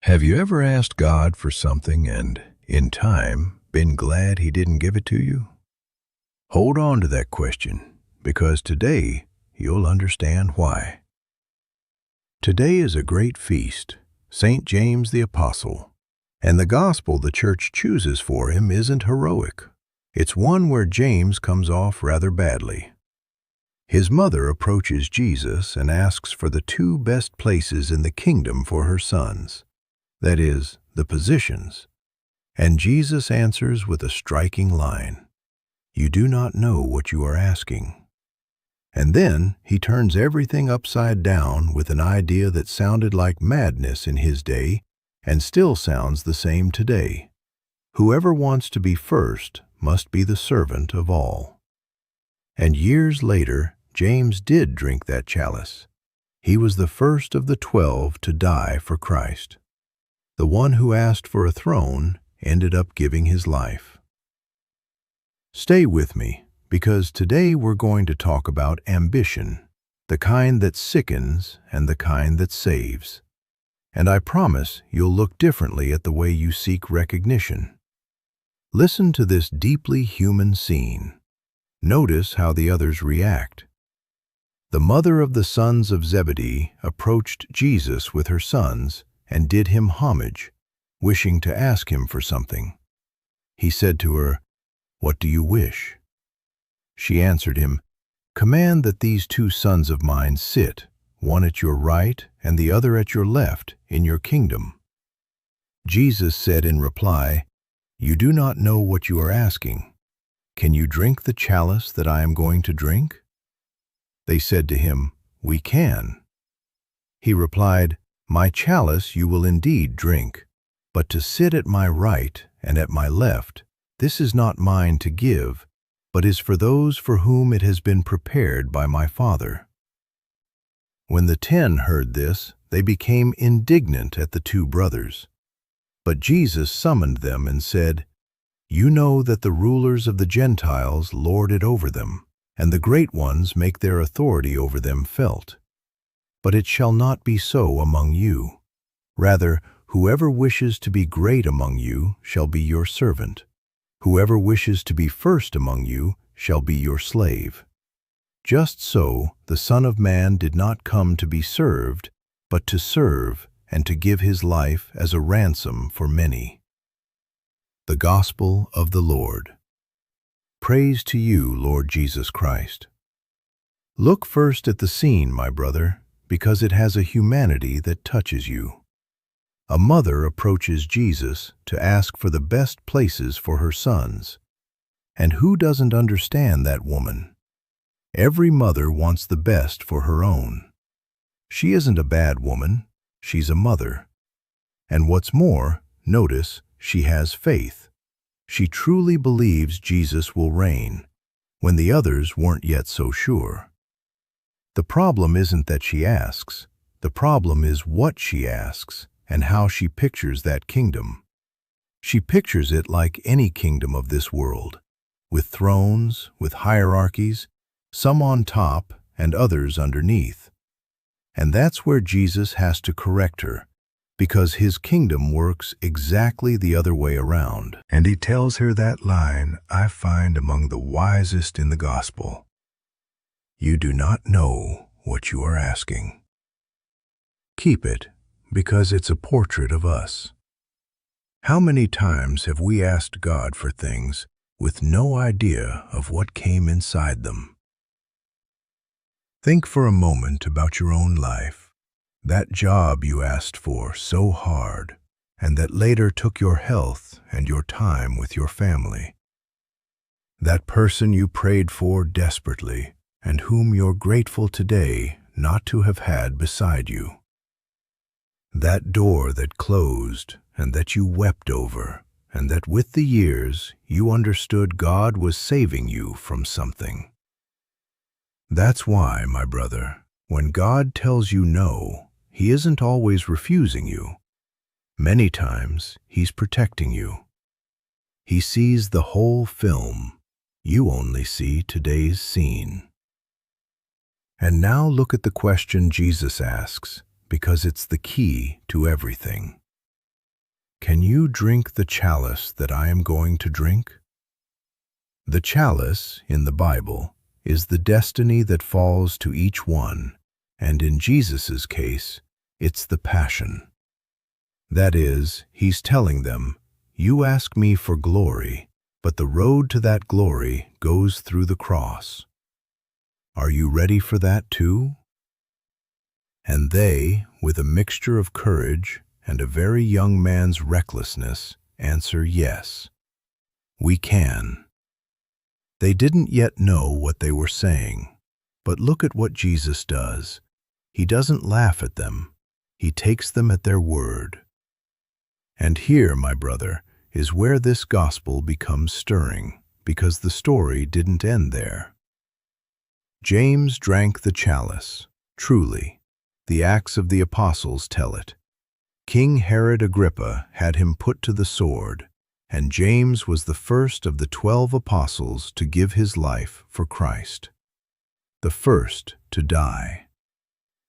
Have you ever asked God for something and, in time, been glad He didn't give it to you? Hold on to that question, because today you'll understand why. Today is a great feast, St. James the Apostle, and the gospel the church chooses for him isn't heroic. It's one where James comes off rather badly. His mother approaches Jesus and asks for the two best places in the kingdom for her sons. That is, the positions. And Jesus answers with a striking line, "You do not know what you are asking." And then he turns everything upside down with an idea that sounded like madness in his day and still sounds the same today. Whoever wants to be first must be the servant of all. And years later, James did drink that chalice. He was the first of the 12 to die for Christ. The one who asked for a throne ended up giving his life. Stay with me, because today we're going to talk about ambition, the kind that sickens and the kind that saves. And I promise you'll look differently at the way you seek recognition. Listen to this deeply human scene. Notice how the others react. The mother of the sons of Zebedee approached Jesus with her sons and did him homage, wishing to ask him for something. He said to her, "What do you wish?" She answered him, "Command that these two sons of mine sit, one at your right and the other at your left, in your kingdom." Jesus said in reply, "You do not know what you are asking. Can you drink the chalice that I am going to drink?" They said to him, "We can." He replied, "My chalice you will indeed drink, but to sit at my right and at my left, this is not mine to give, but is for those for whom it has been prepared by my Father." When the 10 heard this, they became indignant at the two brothers. But Jesus summoned them and said, "You know that the rulers of the Gentiles lord it over them, and the great ones make their authority over them felt. But it shall not be so among you. Rather, whoever wishes to be great among you shall be your servant. Whoever wishes to be first among you shall be your slave. Just so the Son of Man did not come to be served, but to serve and to give his life as a ransom for many." The Gospel of the Lord. Praise to you, Lord Jesus Christ. Look first at the scene, my brother, because it has a humanity that touches you. A mother approaches Jesus to ask for the best places for her sons. And who doesn't understand that woman? Every mother wants the best for her own. She isn't a bad woman, she's a mother. And what's more, notice, she has faith. She truly believes Jesus will reign, when the others weren't yet so sure. The problem isn't that she asks. The problem is what she asks and how she pictures that kingdom. She pictures it like any kingdom of this world, with thrones, with hierarchies, some on top and others underneath. And that's where Jesus has to correct her, because his kingdom works exactly the other way around. And he tells her that line I find among the wisest in the gospel. "You do not know what you are asking." Keep it, because it's a portrait of us. How many times have we asked God for things with no idea of what came inside them? Think for a moment about your own life, that job you asked for so hard, and that later took your health and your time with your family. That person you prayed for desperately, and whom you're grateful today not to have had beside you. That door that closed and that you wept over, and that with the years you understood God was saving you from something. That's why, my brother, when God tells you no, He isn't always refusing you. Many times He's protecting you. He sees the whole film. You only see today's scene. And now look at the question Jesus asks, because it's the key to everything. "Can you drink the chalice that I am going to drink?" The chalice, in the Bible, is the destiny that falls to each one, and in Jesus' case, it's the passion. That is, he's telling them, you ask me for glory, but the road to that glory goes through the cross. Are you ready for that too? And they, with a mixture of courage and a very young man's recklessness, answer yes, we can. They didn't yet know what they were saying, but look at what Jesus does. He doesn't laugh at them. He takes them at their word. And here, my brother, is where this gospel becomes stirring, because the story didn't end there. James drank the chalice. Truly, the Acts of the Apostles tell it. King Herod Agrippa had him put to the sword, and James was the first of the 12 apostles to give his life for Christ. The first to die.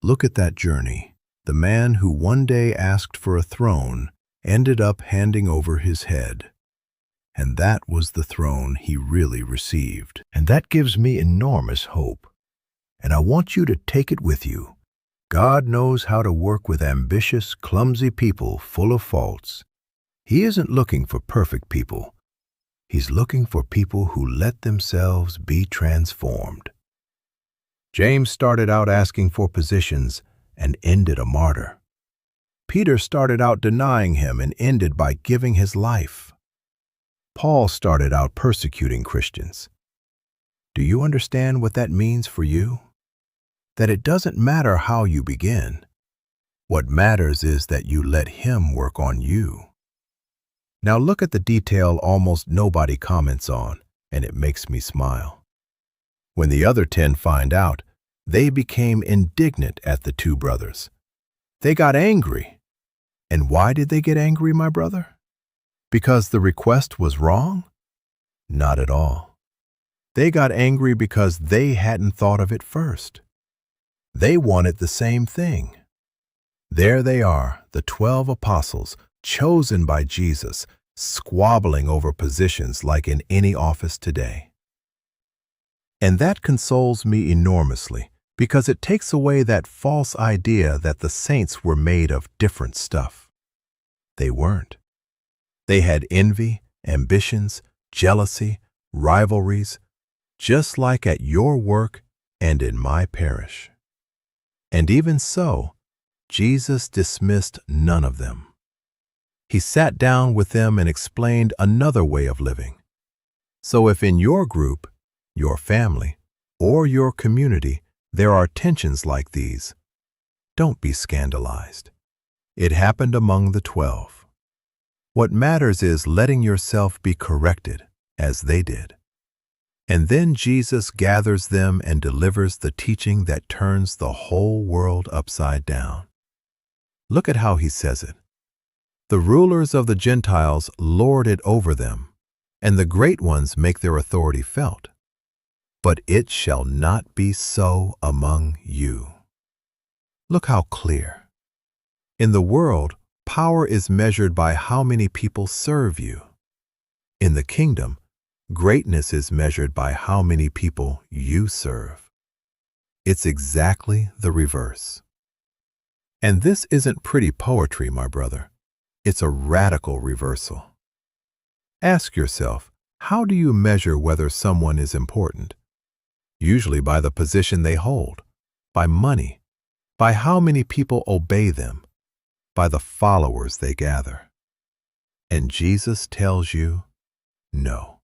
Look at that journey. The man who one day asked for a throne ended up handing over his head. And that was the throne he really received. And that gives me enormous hope. And I want you to take it with you. God knows how to work with ambitious, clumsy people full of faults. He isn't looking for perfect people. He's looking for people who let themselves be transformed. James started out asking for positions and ended a martyr. Peter started out denying him and ended by giving his life. Paul started out persecuting Christians. Do you understand what that means for you? That it doesn't matter how you begin. What matters is that you let him work on you. Now look at the detail almost nobody comments on, and it makes me smile. When the other 10 find out, they became indignant at the 2 brothers. They got angry. And why did they get angry, my brother? Because the request was wrong? Not at all. They got angry because they hadn't thought of it first. They wanted the same thing. There they are, the 12 apostles, chosen by Jesus, squabbling over positions like in any office today. And that consoles me enormously, because it takes away that false idea that the saints were made of different stuff. They weren't. They had envy, ambitions, jealousy, rivalries, just like at your work and in my parish. And even so, Jesus dismissed none of them. He sat down with them and explained another way of living. So if in your group, your family, or your community there are tensions like these, don't be scandalized. It happened among the 12. What matters is letting yourself be corrected, as they did. And then Jesus gathers them and delivers the teaching that turns the whole world upside down. Look at how he says it. The rulers of the Gentiles lord it over them, and the great ones make their authority felt. But it shall not be so among you. Look how clear. In the world, power is measured by how many people serve you. In the kingdom, greatness is measured by how many people you serve. It's exactly the reverse. And this isn't pretty poetry, my brother. It's a radical reversal. Ask yourself, how do you measure whether someone is important? Usually by the position they hold, by money, by how many people obey them, by the followers they gather. And Jesus tells you, no.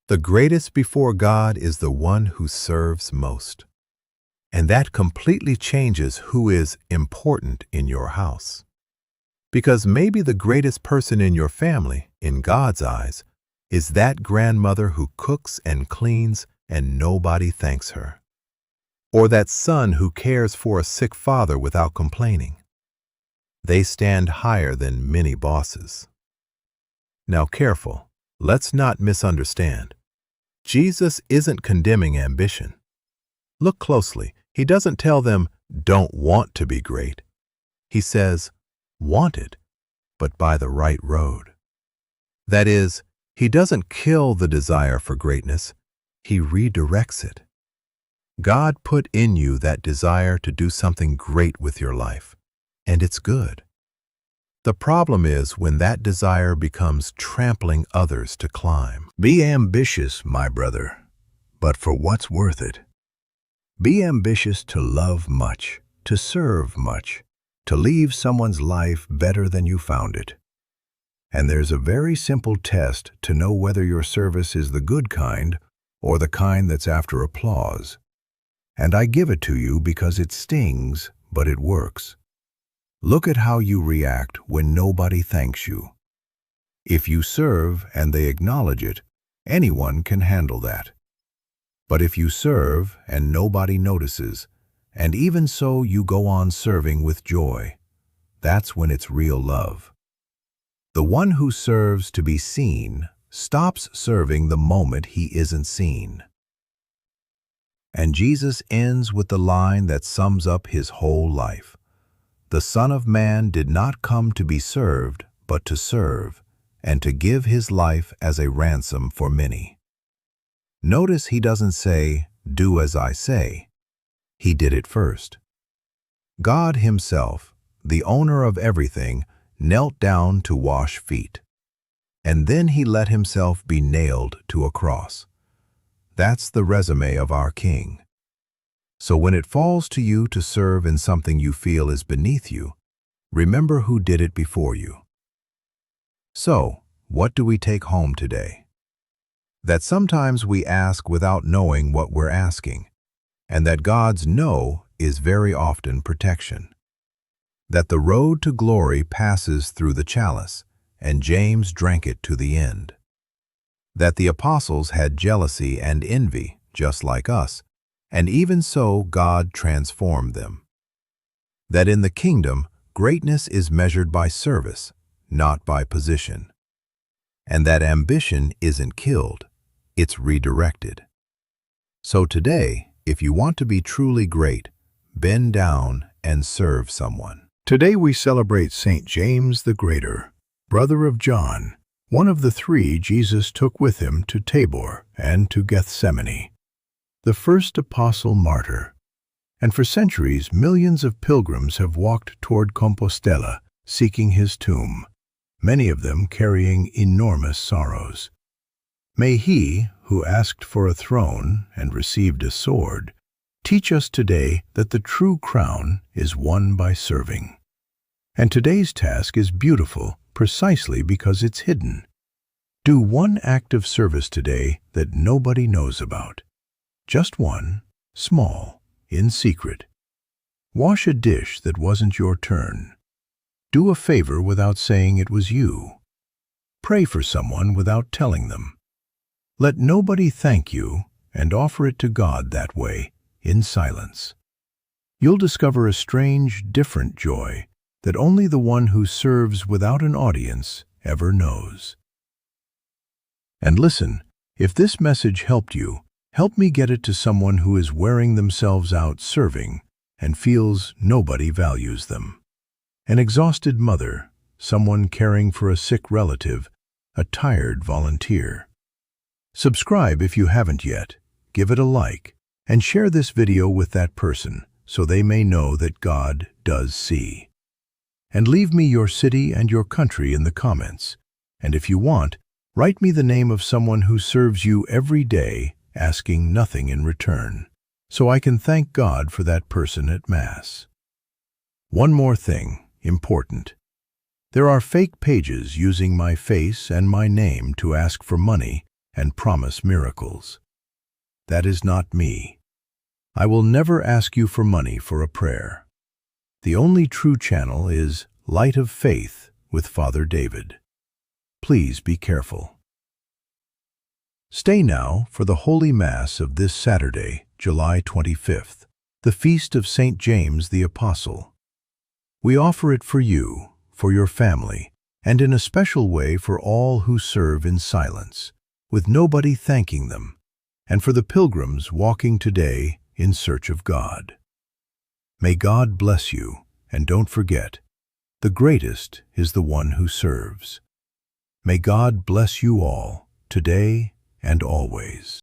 The greatest before God is the one who serves most. And that completely changes who is important in your house. Because maybe the greatest person in your family, in God's eyes, is that grandmother who cooks and cleans and nobody thanks her. Or that son who cares for a sick father without complaining. They stand higher than many bosses. Now careful, let's not misunderstand. Jesus isn't condemning ambition. Look closely. He doesn't tell them, don't want to be great. He says, want it, but by the right road. That is, he doesn't kill the desire for greatness, he redirects it. God put in you that desire to do something great with your life, and it's good. The problem is when that desire becomes trampling others to climb. Be ambitious, my brother, but for what's worth it. Be ambitious to love much, to serve much, to leave someone's life better than you found it. And there's a very simple test to know whether your service is the good kind or the kind that's after applause. And I give it to you because it stings, but it works. Look at how you react when nobody thanks you. If you serve and they acknowledge it, anyone can handle that. But if you serve and nobody notices, and even so you go on serving with joy, that's when it's real love. The one who serves to be seen stops serving the moment he isn't seen. And Jesus ends with the line that sums up his whole life. The Son of Man did not come to be served, but to serve, and to give his life as a ransom for many. Notice he doesn't say, "Do as I say." He did it first. God himself, the owner of everything, knelt down to wash feet. And then he let himself be nailed to a cross. That's the resume of our King. So when it falls to you to serve in something you feel is beneath you, remember who did it before you. So, what do we take home today? That sometimes we ask without knowing what we're asking, and that God's no is very often protection. That the road to glory passes through the chalice, and James drank it to the end. That the apostles had jealousy and envy, just like us, and even so God transformed them. That in the kingdom, greatness is measured by service, not by position. And that ambition isn't killed, it's redirected. So today, if you want to be truly great, bend down and serve someone. Today we celebrate St. James the Greater, brother of John, one of the three Jesus took with him to Tabor and to Gethsemane, the first apostle martyr. And for centuries, millions of pilgrims have walked toward Compostela, seeking his tomb, many of them carrying enormous sorrows. May he, who asked for a throne and received a sword, teach us today that the true crown is won by serving. And today's task is beautiful precisely because it's hidden. Do one act of service today that nobody knows about. Just one, small, in secret. Wash a dish that wasn't your turn. Do a favor without saying it was you. Pray for someone without telling them. Let nobody thank you and offer it to God that way, in silence. You'll discover a strange, different joy that only the one who serves without an audience ever knows. And listen, if this message helped you, help me get it to someone who is wearing themselves out serving and feels nobody values them. An exhausted mother, someone caring for a sick relative, a tired volunteer. Subscribe if you haven't yet, give it a like, and share this video with that person so they may know that God does see. And leave me your city and your country in the comments. And if you want, write me the name of someone who serves you every day, asking nothing in return, so I can thank God for that person at Mass. One more thing, important. There are fake pages using my face and my name to ask for money and promise miracles. That is not me. I will never ask you for money for a prayer. The only true channel is Light of Faith with Father David. Please be careful. Stay now for the Holy Mass of this Saturday, July 25th, the feast of St. James the Apostle. We offer it for you, for your family, and in a special way for all who serve in silence, with nobody thanking them, and for the pilgrims walking today in search of God. May God bless you, and don't forget, The greatest is the one who serves. May God bless you all, today and always.